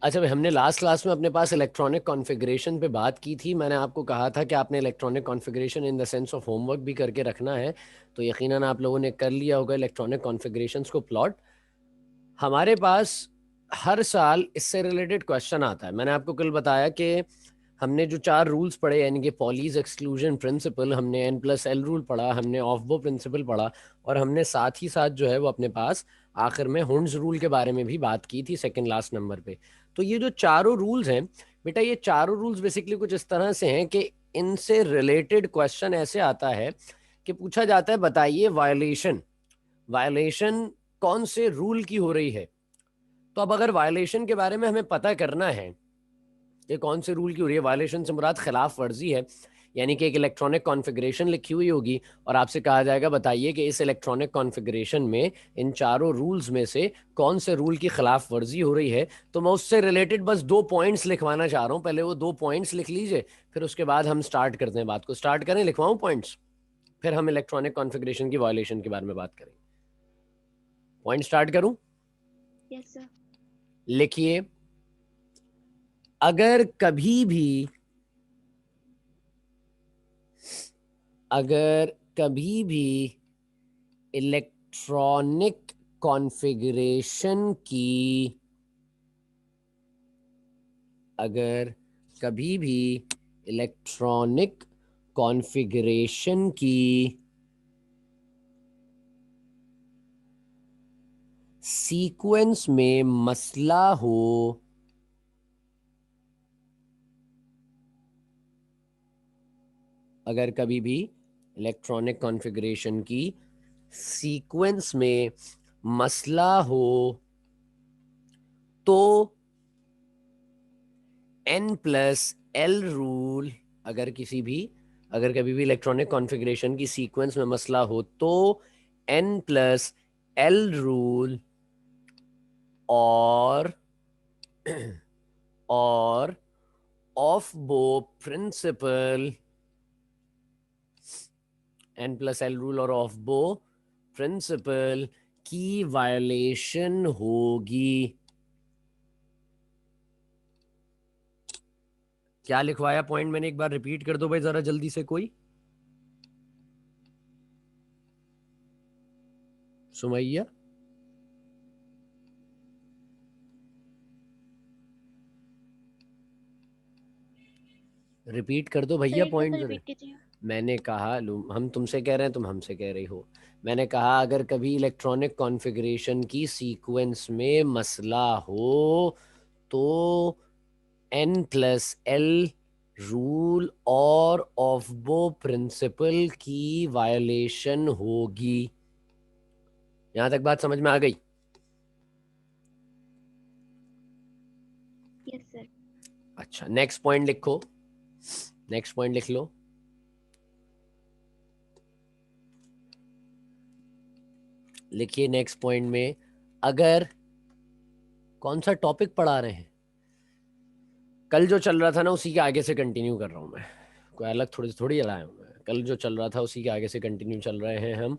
अच्छा भाई, हमने लास्ट क्लास में अपने पास इलेक्ट्रॉनिक कॉन्फ़िगरेशन पे बात की थी। मैंने आपको कहा था कि आपने electronic configuration in the sense of homework भी करके रखना है, तो यकीनन आप लोगों ने कर लिया होगा इलेक्ट्रॉनिक कॉन्फ़िगरेशंस को प्लॉट। हमारे पास हर साल इससे रिलेटेड क्वेश्चन आता है। मैंने आपको कल बताया कि हमने जो 4 रूल्स पढ़े, यानी कि पॉलीज एक्सक्लूजन प्रिंसिपल, हमने N+L रूल पढ़ा, हमने ऑफ बो प्रिंसिपल पढ़ा, और हमने साथ ही साथ जो है वो अपने पास आखिर में हुंड्स रूल के बारे में भी बात की थी सेकंड लास्ट नंबर पे। तो ये जो चारों रूल्स हैं बेटा, ये चारों रूल्स बेसिकली कुछ इस तरह से हैं कि इनसे रिलेटेड क्वेश्चन ऐसे आता है कि पूछा जाता है बताइए वायलेशन वायलेशन कौन से रूल की हो रही है। तो अब अगर वायलेशन के बारे में हमें पता करना है कि कौन से रूल की हो रही है, वायलेशन से मुराद खिलाफ वर्जी है, यानी कि एक इलेक्ट्रॉनिक कॉन्फ़िगरेशन लिखी हुई होगी और आपसे कहा जाएगा बताइए कि इस इलेक्ट्रॉनिक कॉन्फ़िगरेशन में इन चारों रूल्स में से कौन से रूल की खिलाफ वर्जी हो रही है। तो मैं उससे रिलेटेड बस 2 पॉइंट्स लिखवाना चाह रहा हूं। पहले वो 2 पॉइंट्स लिख लीजिए, फिर उसके बाद हम स्टार्ट करते हैं बात को। स्टार्ट करें, लिखवाऊं पॉइंट्स, फिर हम इलेक्ट्रॉनिक कॉन्फ़िगरेशन की वायलेशन के बारे में बात करेंगे। पॉइंट स्टार्ट करूं? Yes sir. लिखिए, अगर कभी भी अगर कभी भी इलेक्ट्रॉनिक कॉन्फ़िगरेशन की अगर कभी भी इलेक्ट्रॉनिक कॉन्फ़िगरेशन की सीक्वेंस में मसला हो अगर कभी भी इलेक्ट्रॉनिक कॉन्फ़िगरेशन की सीक्वेंस में मसला हो तो N+L रूल, अगर कभी भी इलेक्ट्रॉनिक कॉन्फ़िगरेशन की सीक्वेंस में मसला हो तो N+L रूल और और ऑफ बो प्रिंसिपल N+L रूल और ऑफ बो प्रिंसिपल की वायलेशन होगी। क्या लिखवाया पॉइंट मैंने, एक बार रिपीट कर दो भाई जरा जल्दी से कोई। सुमैया, रिपीट कर दो सर भैया एक पॉइंट दफा जरा। रिपीट कीजिए। मैंने कहा, हम तुमसे कह रहे हैं, तुम हमसे कह रही हो। मैंने कहा अगर कभी इलेक्ट्रॉनिक कॉन्फ़िगरेशन की सीक्वेंस में मसला हो तो N+L रूल और ऑफ बो प्रिंसिपल की वायलेशन होगी। यहां तक बात समझ में आ गई? Yes sir. अच्छा, नेक्स्ट पॉइंट लिखो, नेक्स्ट पॉइंट लिख लो। लिखिए नेक्स्ट पॉइंट में, अगर कौन सा टॉपिक पढ़ा रहे हैं, कल जो चल रहा था ना उसी के आगे से कंटिन्यू कर रहा हूं मैं, कोई अलग थोड़ी थोड़ी लाया हूं मैं। कल जो चल रहा था उसी के आगे से कंटिन्यू चल रहे हैं हम।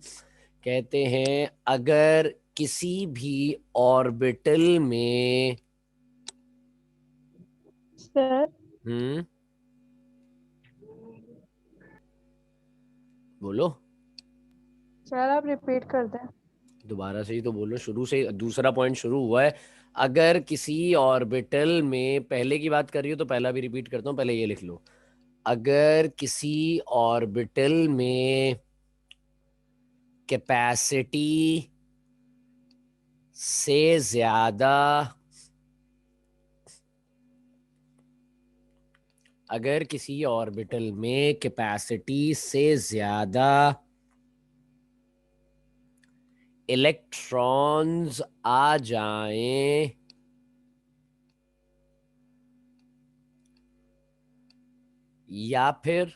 कहते हैं अगर किसी भी ऑर्बिटल में सर हम्म बोलो, सर आप रिपीट कर दें। दोबारा से ही तो बोलो, शुरू से दूसरा पॉइंट शुरू हुआ है। अगर किसी ऑर्बिटल में, पहले की बात कर रही हो तो पहला भी रिपीट करता हूं, पहले ये लिख लो। अगर किसी ऑर्बिटल में कैपेसिटी से ज्यादा अगर किसी ऑर्बिटल में कैपेसिटी से ज्यादा इलेक्ट्रॉन्स आ जाएं या फिर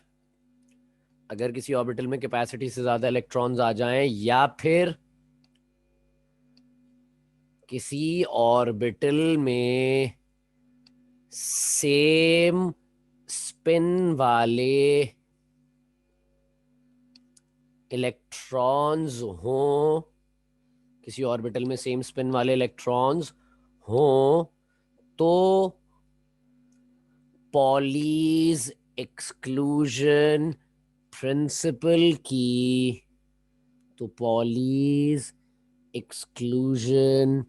अगर किसी ऑर्बिटल में कैपेसिटी से ज्यादा इलेक्ट्रॉन्स आ जाएं या फिर किसी ऑर्बिटल में सेम स्पिन वाले इलेक्ट्रॉन्स हों, किसी ऑर्बिटल में सेम स्पिन वाले इलेक्ट्रॉन्स हों, तो पॉलीज एक्सक्लूजन प्रिंसिपल की, तो पॉलीज एक्सक्लूजन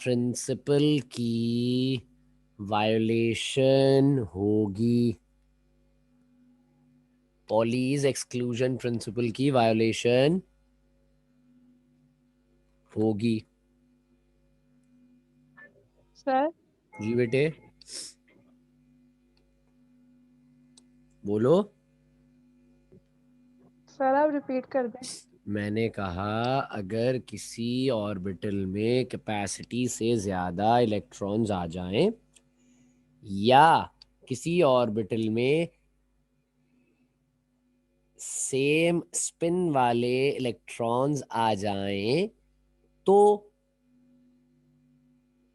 प्रिंसिपल की वायोलेशन होगी। पॉलीज एक्सक्लूजन प्रिंसिपल की वायोलेशन होगी। सर जी बेटे बोलो। सर आप रिपीट कर दें। मैंने कहा अगर किसी ऑर्बिटल में कैपेसिटी से ज्यादा इलेक्ट्रॉन्स आ जाएं या किसी ऑर्बिटल में सेम स्पिन वाले इलेक्ट्रॉन्स आ जाएं तो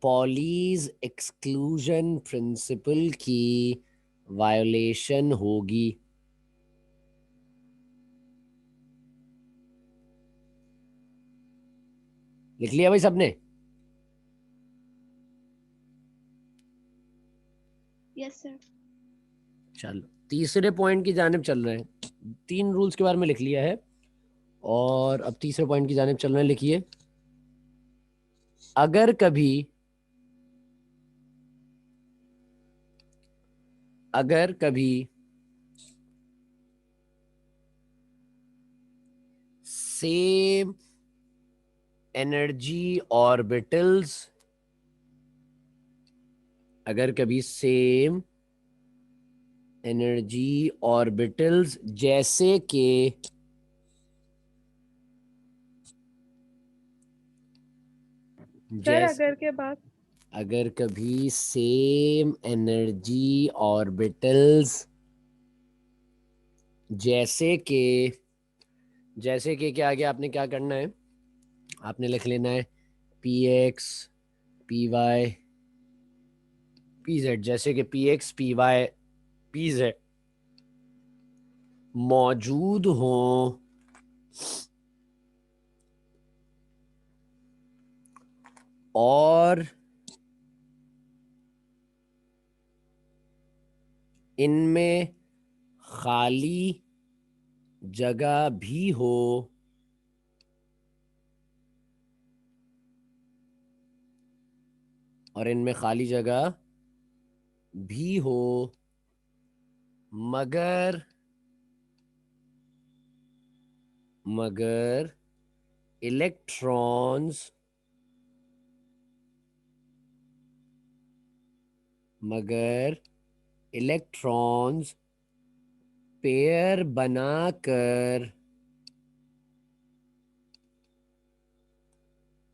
पॉलीज एक्सक्लूजन प्रिंसिपल की वायोलेशन होगी। लिख लिया भाई सबने? Yes sir. चलो तीसरे पॉइंट की जानिब चल रहे हैं। 3 रूल्स के बारे में लिख लिया है और अब तीसरे पॉइंट की जानिब चल रहे हैं। लिखिए, अगर कभी अगर कभी सेम एनर्जी ऑर्बिटल्स, अगर कभी सेम एनर्जी ऑर्बिटल्स जैसे कि सर जैसे अगर के बाद अगर कभी सेम एनर्जी ऑर्बिटल्स जैसे कि क्या आगे आपने क्या करना है? आपने लिख लेना है P X P Y P Z. जैसे कि P X P Y P Z मौजूद हों और इनमें खाली जगह भी हो, और इनमें खाली जगह भी हो, मगर मगर इलेक्ट्रॉन्स मगर इलेक्ट्रॉन्स पेयर बनाकर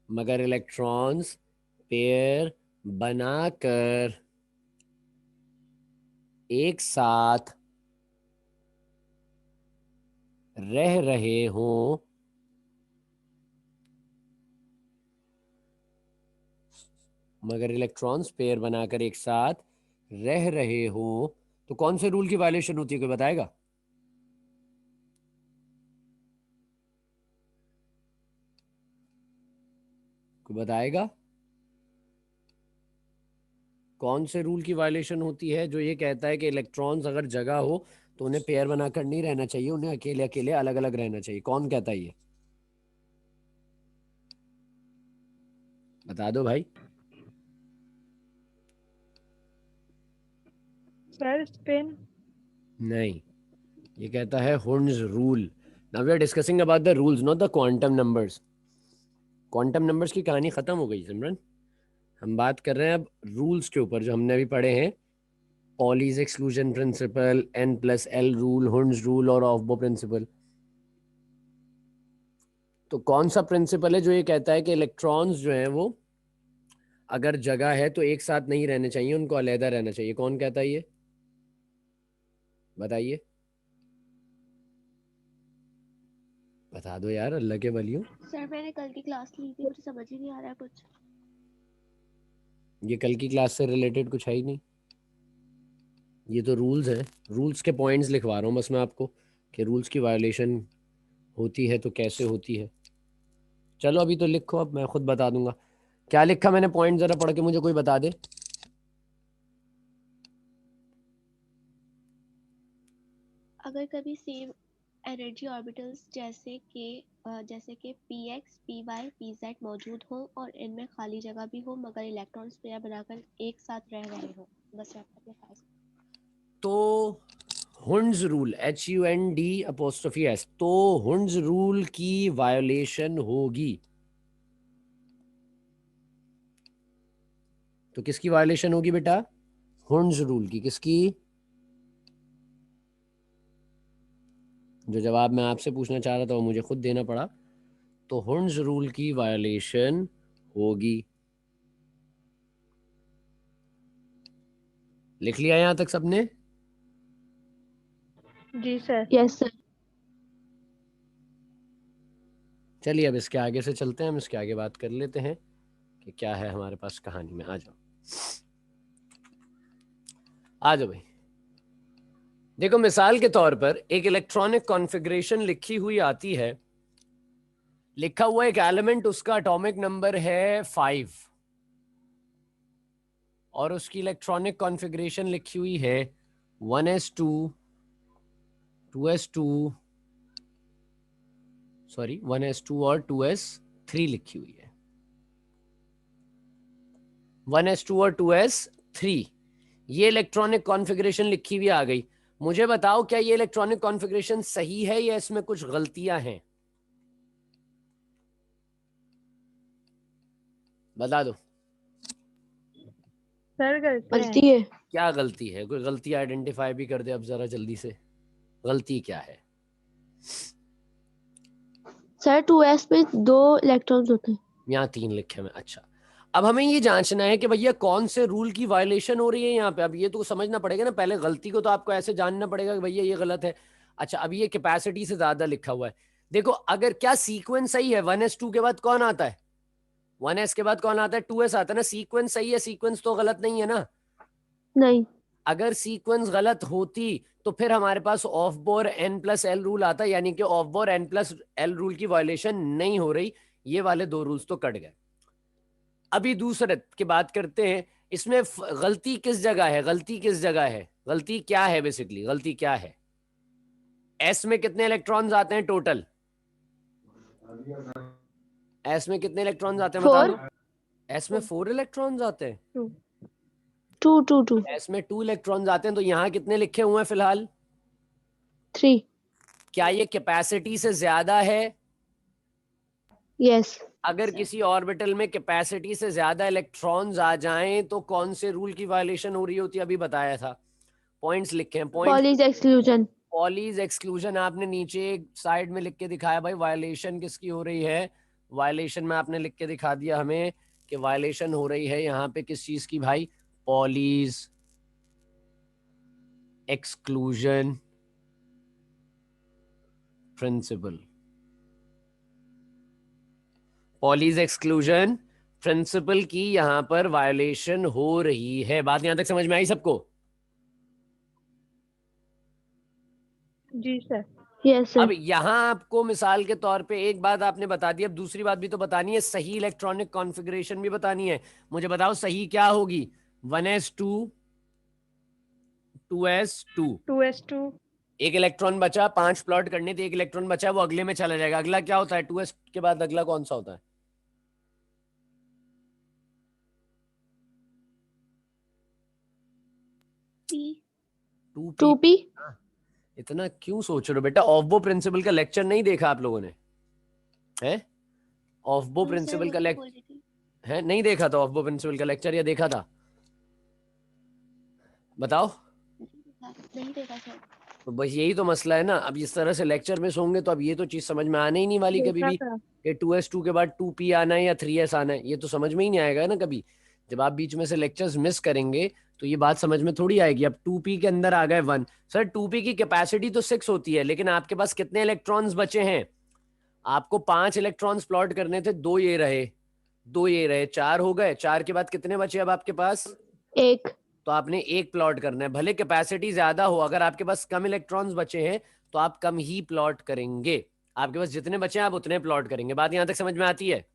मगर इलेक्ट्रॉन्स पेयर बनाकर एक साथ रह रहे हों, मगर इलेक्ट्रॉन्स पेयर बनाकर एक साथ रह रहे हों, तो कौन से रूल की वायलेशन होती है? कोई बताएगा? कोई बताएगा कौन से रूल की वायलेशन होती है जो ये कहता है कि इलेक्ट्रॉन्स अगर जगह हो तो उन्हें पेयर बनाकर नहीं रहना चाहिए, उन्हें अकेले अकेले अलग अलग रहना चाहिए? कौन कहता है ये? बता दो भाई। Sir spin. नहीं, ये कहता है हुर्न्स rule. Now we are discussing about the rules, not the quantum numbers. Quantum numbers की कहानी खत्म हो गई सिमरन। हम बात कर रहे हैं अब रूल्स के ऊपर जो हमने अभी पढ़े हैं। Pauli's exclusion principle, n plus l rule, हुर्न्स रूल और ऑफबो प्रिंसिपल। तो कौन सा प्रिंसिपल है जो ये कहता है कि इलेक्ट्रॉन्स जो हैं वो अगर जगह है तो एक साथ नहीं रहने चाहिए, उनको अलहदा रहना चाहिए? कौन कहता है ये? बताइए, बता दो यार, अल्लाह के वलियों। सर मैंने कल की क्लास ली थी, मुझे समझ ही नहीं आ रहा है कुछ। ये कल की क्लास से रिलेटेड कुछ है ही नहीं, ये तो रूल्स हैं। रूल्स के पॉइंट्स लिखवा रहा हूँ बस मैं आपको कि रूल्स की वायोलेशन होती है तो कैसे होती है। चलो अभी तो लिखो, अब मैं खुद बता दूंगा। क्या लिखा मैंने पॉइंट? जरा पढ़ के मुझे कोई बता दे। अगर कभी सेम एनर्जी ऑर्बिटल्स जैसे कि px, py, pz मौजूद हो और इनमें खाली जगह भी हो मगर इलेक्ट्रॉन्स पेयर बनाकर एक साथ रह रहे हो, बस अपने पास। तो हुंड्स रूल, HUND', तो हुंड्स रूल की वायोलेशन होगी। तो किसकी वायोलेशन होगी बेटा? हुंड्स रूल की। किसकी? जो जवाब मैं आपसे पूछना चाह रहा था वो मुझे खुद देना पड़ा। तो हुंड्स रूल की वायोलेशन होगी। लिख लिया यहां तक सबने? जी सर। Yes sir. चलिए अब इसके आगे से चलते हैं, हम इसके आगे बात कर लेते हैं कि क्या है हमारे पास कहानी में। आ जाओ आ जाओ भाई। देखो मिसाल के तौर पर एक इलेक्ट्रॉनिक कॉन्फ़िगरेशन लिखी हुई आती है, लिखा हुआ एक एलिमेंट, उसका एटॉमिक नंबर है 5 और उसकी इलेक्ट्रॉनिक कॉन्फ़िगरेशन लिखी हुई है 1s2 2s2 सॉरी 1s2 और 2s3 लिखी हुई है। 1s2 और 2s3 ये इलेक्ट्रॉनिक कॉन्फ़िगरेशन लिखी हुई आ गई। मुझे बताओ क्या ये इलेक्ट्रॉनिक कॉन्फ़िगरेशन सही है या इसमें कुछ गलतियां हैं? बता दो। सर गलती है। क्या गलती है? कोई गलती आइडेंटिफाई भी कर दे अब जरा जल्दी से। गलती क्या है? सर 2s में 2 इलेक्ट्रॉन्स होते हैं। यहाँ 3 लिखे में। अच्छा, अब हमें ये जांचना है कि भैया कौन से रूल की वायलेशन हो रही है यहाँ पे। अब ये तो समझना पड़ेगा ना, पहले गलती को तो आपको ऐसे जानना पड़ेगा कि भैया ये गलत है। अच्छा, अब ये कैपेसिटी से ज्यादा लिखा हुआ है। देखो अगर क्या सीक्वेंस सही है, 1s2 के बाद कौन आता है? 1s के बाद कौन आता है? 2s आता है ना। सीक्वेंस सही है, सीक्वेंस तो गलत नहीं है ना। नहीं। अगर सीक्वेंस गलत होती तो फिर हमारे पास ऑफ बोर n+l रूल आता, यानी कि ऑफ बोर n+l रूल की वायलेशन नहीं हो रही। ये वाले 2 रूल्स तो कट गए। अभी दूसरे की बात करते हैं। इसमें गलती किस जगह है? गलती किस जगह है? गलती क्या है? बेसिकली गलती क्या है? एस में कितने इलेक्ट्रॉन्स आते हैं टोटल? एस में कितने इलेक्ट्रॉन्स आते हैं बता 4। दो। एस में 4 इलेक्ट्रॉन्स आते हैं। 2 एस में 2 इलेक्ट्रॉन्स आते हैं, तो यहाँ कितने लिखे हुए हैं फिलहाल? 3। क्या ये कैपेसिटी से ज्यादा है? यस। अगर किसी ऑर्बिटल में कैपेसिटी से ज्यादा इलेक्ट्रॉन्स आ जाएं तो कौन से रूल की वायलेशन हो रही होती है? अभी बताया था। पॉइंट्स लिखे हैं, point. Pauli's exclusion. Pauli's exclusion आपने नीचे साइड में लिख के दिखाया भाई। वायलेशन किसकी हो रही है? वायलेशन में आपने लिख के दिखा दिया हमें कि वायलेशन हो रही है यहाँ पे किस चीज की भाई? Pauli's exclusion principal. Pauli's exclusion principal की यहां पर वायलेशन हो रही है। बात यहां तक समझ में आई सबको? जी सर। यस अब सर। यहां आपको मिसाल के तौर पे एक बात आपने बता दी, अब दूसरी बात भी तो बतानी है, सही इलेक्ट्रॉनिक कॉन्फ़िगरेशन भी बतानी है। मुझे बताओ सही क्या होगी? 1s2 2s2। 2s2। एक इलेक्ट्रॉन बचा, 5 प्लॉट करने थे, एक इलेक्ट्रॉन बचा, वो अगले में चला जाएगा। अगला क्या होता है? 2s के बाद अगला कौन सा होता है? पी। 2p। 2p। इतना क्यों सोच रहे हो बेटा? ऑफबो प्रिंसिपल का लेक्चर नहीं देखा आप लोगों ने? है ऑफबो नो सर, प्रिंसिपल का वही बोल रही थी। है नहीं देखा था? ऑफबो प्रिंसिपल का लेक्चर या देखा था? बताओ। नहीं देखा सर। तो बस यही तो मसला है ना। अब इस तरह से लेक्चर में होंगे तो अब ये तो चीज समझ में आने ही नहीं वाली कभी देखा भी था। कि 2s2 के बाद 2p आना है या 3s आना है। ये तो समझ में ही नहीं आएगा ना कभी। जब आप बीच में से लेक्चर्स मिस करेंगे तो ये बात समझ में थोड़ी आएगी। अब 2p के अंदर आ गए 1। सर 2p की कैपेसिटी तो 6 होती है, लेकिन आपके पास कितने इलेक्ट्रॉन्स बचे हैं? आपको 5 इलेक्ट्रॉन्स प्लॉट करने थे, 2 ये रहे, 2 ये रहे, 4 हो गए। 4 के बाद कितने बचे अब आपके पास? एक। तो आपने एक प्लॉट करना है। भले कैपेसिटी ज्यादा हो, अगर आपके पास कम इलेक्ट्रॉन्स बचे हैं तो आप कम ही प्लॉट करेंगे। आपके पास जितने बचे हैं आप उतने प्लॉट करेंगे। बात यहां तक समझ में आती है?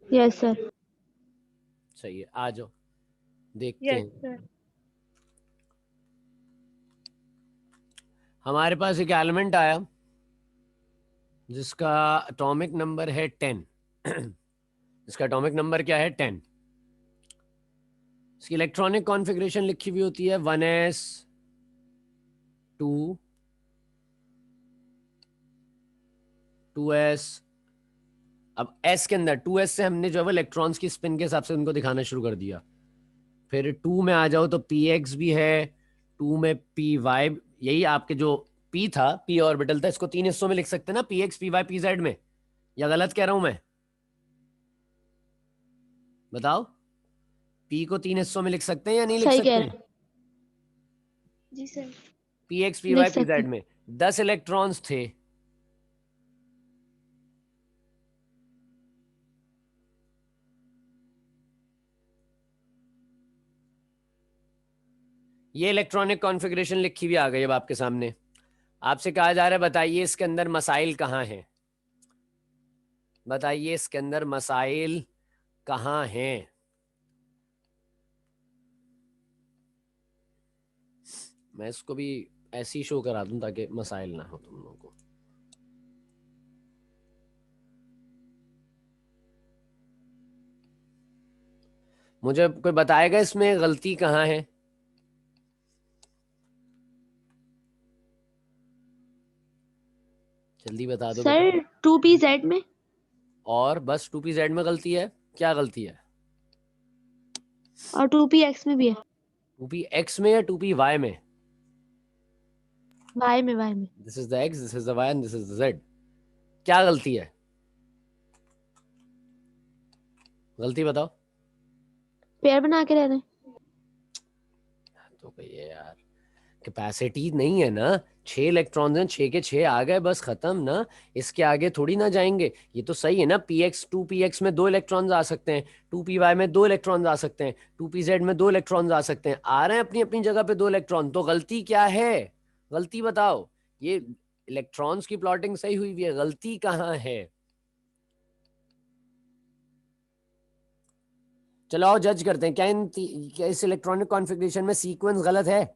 Yes sir. सही है, आ जाओ देखते यस हैं। सर। हमारे पास एक एलिमेंट आया जिसका एटॉमिक नंबर है 10। इसका एटॉमिक नंबर क्या है? 10। इसकी इलेक्ट्रॉनिक कॉन्फ़िगरेशन लिखी हुई होती है 1s 2 2s। अब s के अंदर 2s से हमने जो है इलेक्ट्रॉन्स की स्पिन के हिसाब से उनको दिखाना शुरू कर दिया। फिर 2 में आ जाओ तो px भी है, 2 में py, यही आपके जो p था, p ऑर्बिटल था, इसको 3 हिस्सों में लिख सकते हैं ना, px py pz में, या गलत कह रहा हूं मैं? बताओ, p को 3 हिस्सों में लिख सकते हैं या नहीं लिख सही कह सकते रहे हैं? हैं। जी सर। px py लिख सकते pz हैं। में 10 इलेक्ट्रॉन्स थे। ये इलेक्ट्रॉनिक कॉन्फ़िगरेशन लिखी हुई आ गई अब आपके सामने। आपसे कहा जा रहा है बताइए इसके अंदर मसाइल कहाँ हैं, बताइए इसके अंदर मसाइल कहाँ हैं। मैं इसको भी ऐसी शो करा दूं ताकि मसाइल ना हो तुम लोगों को। मुझे कोई बताएगा इसमें गलती कहाँ है? जल्दी बता दो बेटा। सर 2pz में। और बस 2pz में गलती है? क्या गलती है? और 2px में भी है। 2px में या 2py में? y में। This is the x, this is the y and this is the z। क्या गलती है? गलती बताओ। पेयर बना के रह रहे हैं। तो भैया यार, कैपेसिटी नहीं है ना, 6 इलेक्ट्रॉन्स हैं, 6 के 6 आ गए, बस खत्म ना। इसके आगे थोड़ी ना जाएंगे। ये तो सही है ना, px में 2 इलेक्ट्रॉन्स आ सकते हैं, 2py में 2 इलेक्ट्रॉन्स आ सकते हैं, 2pz में 2 इलेक्ट्रॉन्स आ सकते हैं, आ रहे हैं अपनी अपनी जगह पे 2 इलेक्ट्रॉन। तो गलती क्या है? गलती बताओ। ये इलेक्ट्रॉन्स की प्लॉटिंग सही हुई हुई है, गलती कहाँ है? चलो आओ जज करते हैं, क्या इस इलेक्ट्रॉनिक कॉन्फ़िगरेशन में सीक्वेंस गलत है?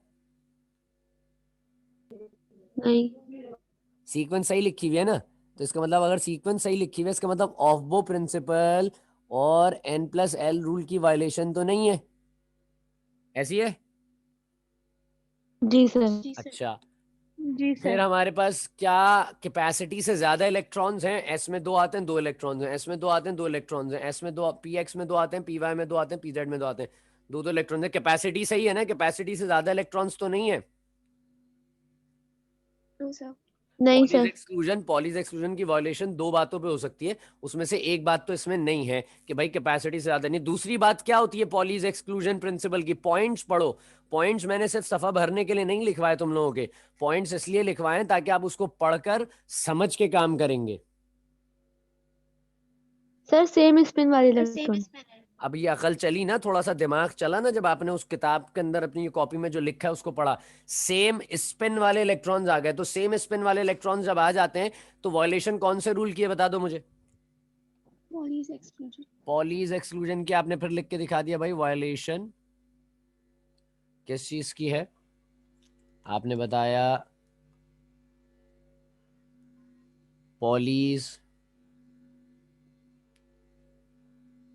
नहीं। सीक्वेंस सही लिखी हुई है ना? तो इसका मतलब अगर सीक्वेंस सही लिखी हुई है, इसका मतलब ऑफ बो प्रिंसिपल और n+l रूल की वायलेशन तो नहीं है। ऐसी है? जी सर। अच्छा। जी फिर सर। हमारे पास क्या कैपेसिटी से ज्यादा इलेक्ट्रॉन्स हैं? एस में 2 आते हैं, 2 इलेक्ट्रॉन्स हैं, एस में 2 आते हैं, 2 इलेक्ट्रॉन्स हैं, एस में 2, px में 2 आते हैं, py में 2 आते हैं, pz में 2 आते हैं, 2 2 इलेक्ट्रॉन्स हैं। कैपेसिटी सही है ना? कैपेसिटी से ज्यादा इलेक्ट्रॉन्स तो नहीं है। No sir. नहीं Pauli's sir. Exclusion, Pauli's exclusion की वायलेशन 2 बातों पे हो सकती है, उसमें से एक बात तो इसमें नहीं है कि भाई कैपेसिटी से ज्यादा नहीं। दूसरी बात क्या होती है पॉलीज एक्सक्लूजन प्रिंसिपल की? पॉइंट्स पढ़ो। पॉइंट्स मैंने सिर्फ सफा भरने के लिए नहीं लिखवाए तुम लोगों के, पॉइंट्स इसलिए लिखवाए ताकि आप उसको पढ़कर समझ के काम करेंगे। सर सेम स्पिन वाले इलेक्ट्रॉन। अब ये अकल चली ना, थोड़ा सा दिमाग चला ना, जब आपने उस किताब के अंदर अपनी कॉपी में जो लिखा है उसको पढ़ा। सेम स्पिन वाले इलेक्ट्रॉन्स आ गए, तो सेम स्पिन वाले इलेक्ट्रॉन्स जब आ जाते हैं तो वॉयलेशन कौन से रूल की है बता दो मुझे? Pauli's exclusion. पॉलीज एक्सक्लूजन की आपने फिर लिख के दिखा दिया भाई। वायलेशन किस चीज की है? आपने बताया Pauli's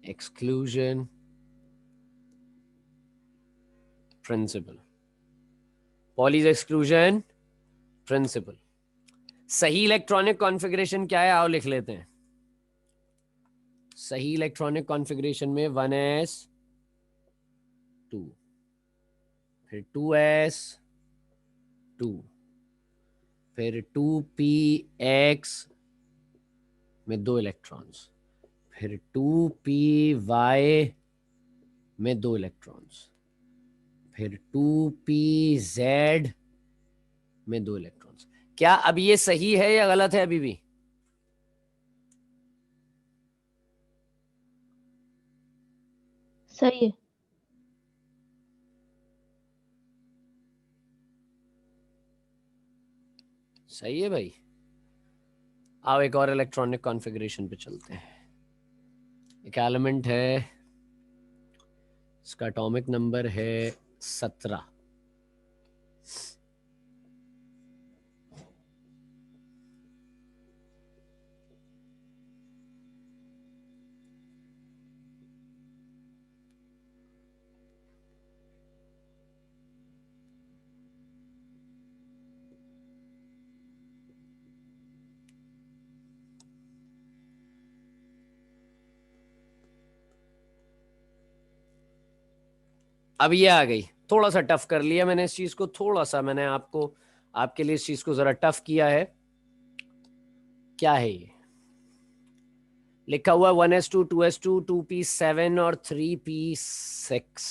exclusion principal. Pauli's exclusion principal. सही इलेक्ट्रॉनिक कॉन्फ़िगरेशन क्या है, आओ लिख लेते हैं। सही इलेक्ट्रॉनिक कॉन्फ़िगरेशन में 1s2, फिर 2s2, फिर 2px में 2 इलेक्ट्रॉन्स, फिर 2py में 2 इलेक्ट्रॉन्स, फिर 2pz में 2 इलेक्ट्रॉन्स। क्या अब ये सही है या गलत है अभी भी? सही है। सही है भाई। आओ एक और इलेक्ट्रॉनिक कॉन्फ़िगरेशन पे चलते हैं। एक एलिमेंट है, इसका एटॉमिक नंबर है 17। अब ये आ गई, थोड़ा सा टफ कर लिया मैंने इस चीज को, थोड़ा सा मैंने आपको आपके लिए इस चीज को जरा टफ किया है। क्या है ये? लिखा हुआ 1s2 2s2 2p7 और 3p6।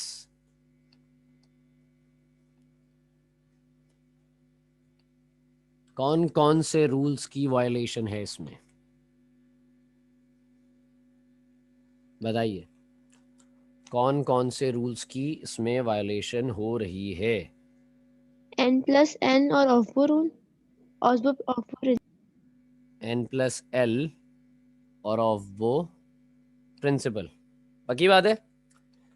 कौन कौन से रूल्स की वायलेशन है इसमें, बताइए। कौन कौन से रूल्स की इसमें वायलेशन हो रही है? n+n और ऑफ रूल, ऑफ n+l और ऑफ वो प्रिंसिपल। पक्की बात है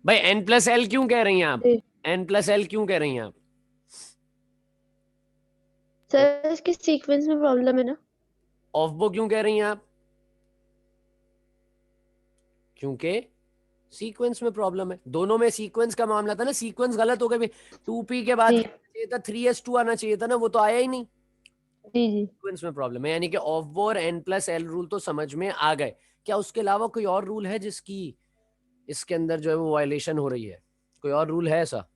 भाई? n+l क्यों कह रही हैं आप? n+l क्यों कह रही हैं आप? सर इसके सीक्वेंस में प्रॉब्लम है ना। ऑफ वो क्यों कह रही हैं आप? क्योंकि सीक्वेंस में प्रॉब्लम है। दोनों में सीक्वेंस का मामला था ना, सीक्वेंस गलत हो गया। 2p के बाद जी क्या आना चाहिए था? 3s2 आना चाहिए था ना, वो तो आया ही नहीं। जी जी। सीक्वेंस में प्रॉब्लम है, यानी कि ऑफ वो और n+l रूल तो समझ में आ गए। क्या उसके अलावा कोई और रूल है जिसकी इसके अंदर जो है वो वायलेशन हो रही है? कोई और रूल है ऐसा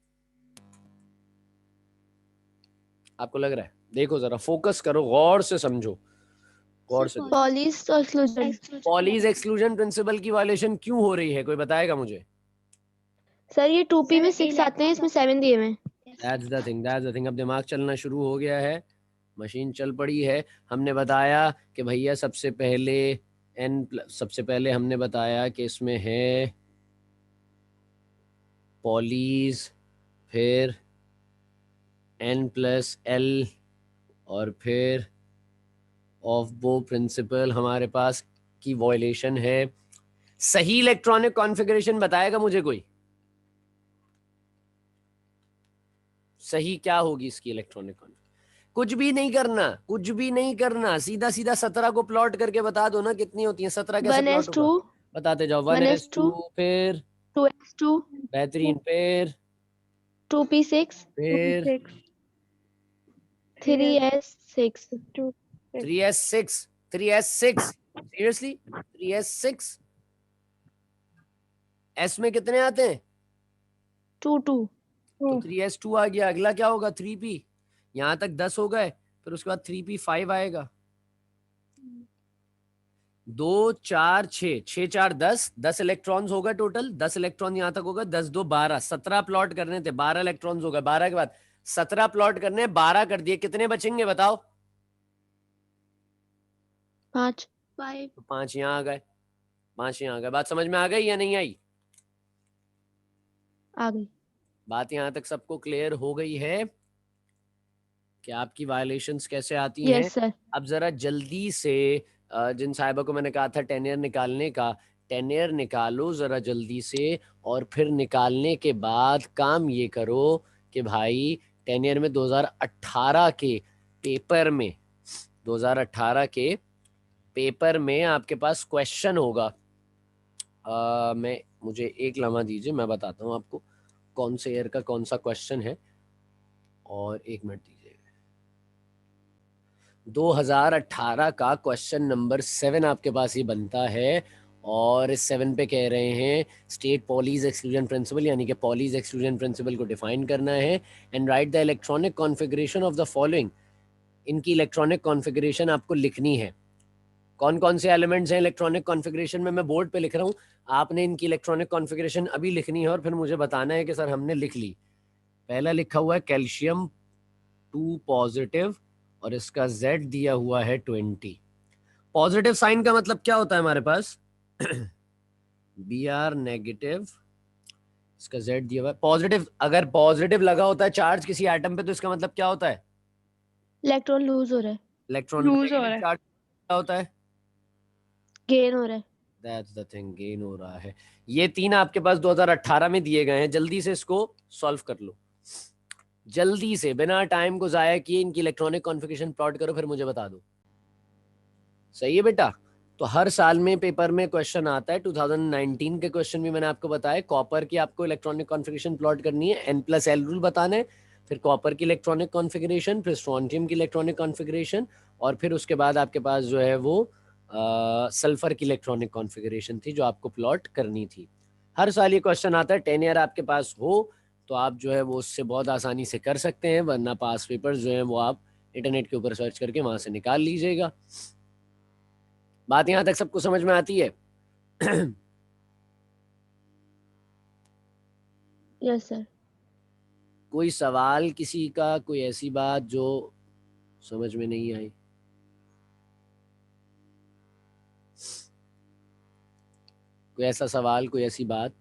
आपको लग रहा है? देखो जरा, फोकस करो, गौर से समझो, गौर से। पॉलीज और एक्सक्लूजन। पॉलीज एक्सक्लूजन प्रिंसिपल की वायलेशन क्यों हो रही है, कोई बताएगा मुझे? सर ये 2p में 6 आते हैं, इसमें 7 दिए हुए हैं। That's the thing, that's the thing. अब दिमाग चलना शुरू हो गया है, मशीन चल पड़ी है। हमने बताया कि भैया सबसे पहले हमने बताया कि इसमें है पॉलीज, फिर n+l, और फिर ऑफ बो प्रिंसिपल हमारे पास की वॉयलेशन है। सही इलेक्ट्रॉनिक कॉन्फ़िगरेशन बताएगा मुझे कोई? सही क्या होगी इसकी इलेक्ट्रॉनिक कॉन्फ़िगरेशन? कुछ भी नहीं करना, कुछ भी नहीं करना, सीधा सीधा 17 को प्लॉट करके बता दो ना कितनी होती है। 17 कैसे प्लॉट 1s2 होगा? बताते जाओ। 1s2, 1s2 फिर 2s2 बेहतरीन, फिर 2p6 फिर 3s6 3s6। 3s6 seriously? 3s6 S में कितने आते हैं? 2 2। तो 3s2 आ गया। अगला क्या होगा? 3p। यहां तक 10 हो गए, फिर उसके बाद 3p5 आएगा। 2 4 6, 6 4 10, 10 इलेक्ट्रॉन्स होगा टोटल। 10 इलेक्ट्रॉन यहां तक होगा, 10 2 12, 17 प्लॉट करने थे, 12 इलेक्ट्रॉन्स होगा। 12 के बाद 17 प्लॉट करने, 12 कर दिए, कितने बचेंगे बताओ? 5 तो 5 यहाँ आ गए, 5 यहाँ आ गए। बात समझ में आ गई या नहीं आई? आ गई। बात यहां तक सबको क्लियर हो गई है कि आपकी वायलेशंस कैसे आती हैं? Yes sir. अब जरा जल्दी से जिन साहिबा को मैंने कहा था टेनियर निकालने का, टेनियर निकालो जरा जल्दी से। और फिर निकालने के बाद काम ये करो कि भाई टेनियर में 2018 के पेपर में, 2018 के पेपर में आपके पास क्वेश्चन होगा। मैं मुझे एक लम्हा दीजिए, मैं बताता हूँ आपको कौन से ईयर का कौन सा क्वेश्चन है। और एक मिनट दीजिए। 2018 का क्वेश्चन नंबर 7 आपके पास ये बनता है। और इस 7 पे कह रहे हैं स्टेट पॉलीज एक्सक्लूजन प्रिंसिपल, यानी कि पॉलीज एक्सक्लूजन प्रिंसिपल को डिफाइन करना है। And right the electronic configuration of the following. इनकी इलेक्ट्रॉनिक कॉन्फ़िगरेशन आपको लिखनी है। कौन कौन से एलिमेंट्स हैं इलेक्ट्रॉनिक कॉन्फ़िगरेशन में, मैं बोर्ड पे लिख रहा हूँ। आपने इनकी इलेक्ट्रॉनिक कॉन्फ़िगरेशन अभी लिखनी है और फिर मुझे बताना है कि सर हमने लिख ली। पहला लिखा हुआ है कैल्शियम 2 पॉजिटिव, और इसका Z दिया हुआ है 20। पॉजिटिव साइन का मतलब क्या होता है हमारे पास? Br नेगेटिव, इसका Z दिया हुआ है पॉजिटिव। अगर पॉजिटिव लगा होता है चार्ज किसी एटम पे तो इसका मतलब क्या होता है? इलेक्ट्रॉन लूज हो रहा है, इलेक्ट्रॉन नेगेटिव चार्ज क्या होता है? गेन हो रहा है। दैट्स द थिंग, गेन हो रहा है। ये तीन आपके पास 2018 में दिए गए हैं, जल्दी से इसको सॉल्व कर लो, जल्दी से, बिना टाइम को जाया किए इनकी इलेक्ट्रॉनिक कॉन्फ़िगरेशन प्लॉट करो, फिर मुझे बता दो। सही है बेटा? तो हर साल में पेपर में क्वेश्चन आता है। 2019 के क्वेश्चन भी मैंने आपको बताया। कॉपर की आपको इलेक्ट्रॉनिक कॉन्फ़िगरेशन प्लॉट करनी है, n+l रूल बताना है, फिर कॉपर की इलेक्ट्रॉनिक कॉन्फ़िगरेशन, फिर स्ट्रोंटियम की इलेक्ट्रॉनिक कॉन्फ़िगरेशन, और फिर उसके बाद आपके पास जो है वो सल्फर की इलेक्ट्रॉनिक कॉन्फ़िगरेशन थी जो आपको प्लॉट करनी थी। हर साल ये क्वेश्चन आता है। 10 ईयर आपके पास हो तो आप जो है वो उससे बहुत आसानी से कर सकते हैं, वरना पास पेपर्स जो हैं वो आप इंटरनेट के ऊपर सर्च करके वहाँ से निकाल लीजिएगा। बात यहाँ तक सबको समझ में आती है? Yes sir. कोई सवाल किसी का, कोई ऐसी बात जो समझ में नहीं आई? कोई ऐसा सवाल, कोई ऐसी बात?